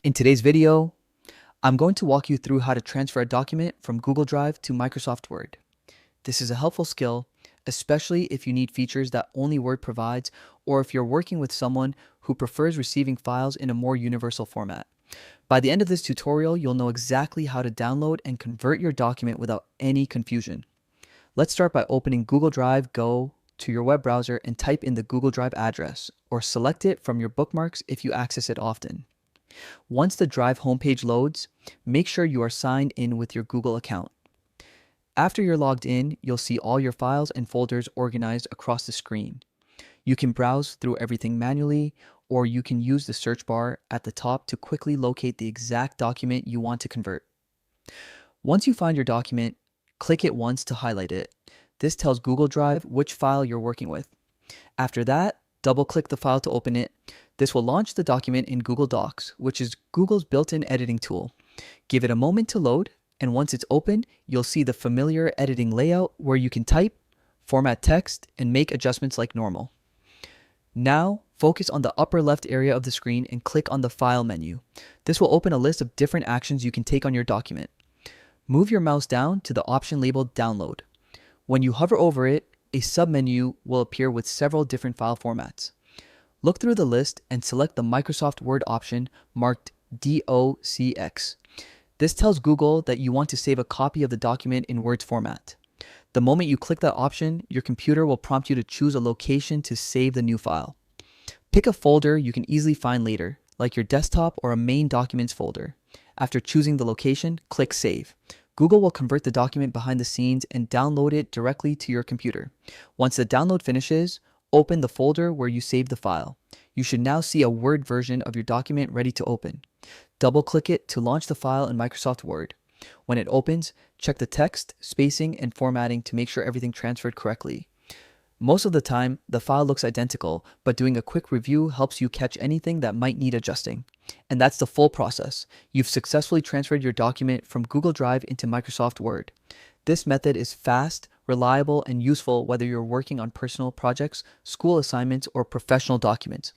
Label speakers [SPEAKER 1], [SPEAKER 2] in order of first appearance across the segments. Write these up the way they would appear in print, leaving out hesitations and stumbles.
[SPEAKER 1] In today's video, I'm going to walk you through how to transfer a document from Google Drive to Microsoft Word. This is a helpful skill, especially if you need features that only Word provides or if you're working with someone who prefers receiving files in a more universal format. By the end of this tutorial, you'll know exactly how to download and convert your document without any confusion. Let's start by opening Google Drive. Go to your web browser and type in the Google Drive address, or select it from your bookmarks if you access it often. Once the Drive homepage loads, make sure you are signed in with your Google account. After you're logged in, you'll see all your files and folders organized across the screen. You can browse through everything manually, or you can use the search bar at the top to quickly locate the exact document you want to convert. Once you find your document, click it once to highlight it. This tells Google Drive which file you're working with. After that, double-click the file to open it. This will launch the document in Google Docs, which is Google's built-in editing tool. Give it a moment to load, and once it's open, you'll see the familiar editing layout where you can type, format text, and make adjustments like normal. Now, focus on the upper left area of the screen and click on the File menu. This will open a list of different actions you can take on your document. Move your mouse down to the option labeled Download. When you hover over it, a submenu will appear with several different file formats. Look through the list and select the Microsoft Word option marked DOCX. This tells Google that you want to save a copy of the document in Word format. The moment you click that option, your computer will prompt you to choose a location to save the new file. Pick a folder you can easily find later, like your desktop or a main documents folder. After choosing the location, click Save. Google will convert the document behind the scenes and download it directly to your computer. Once the download finishes, open the folder where you saved the file. You should now see a Word version of your document ready to open. Double-click it to launch the file in Microsoft Word. When it opens, check the text, spacing, and formatting to make sure everything transferred correctly. Most of the time, the file looks identical, but doing a quick review helps you catch anything that might need adjusting. And that's the full process. You've successfully transferred your document from Google Drive into Microsoft Word. This method is fast, reliable, and useful whether you're working on personal projects, school assignments, or professional documents.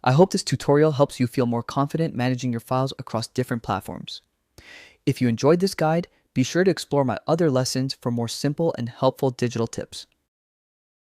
[SPEAKER 1] I hope this tutorial helps you feel more confident managing your files across different platforms. If you enjoyed this guide, be sure to explore my other lessons for more simple and helpful digital tips.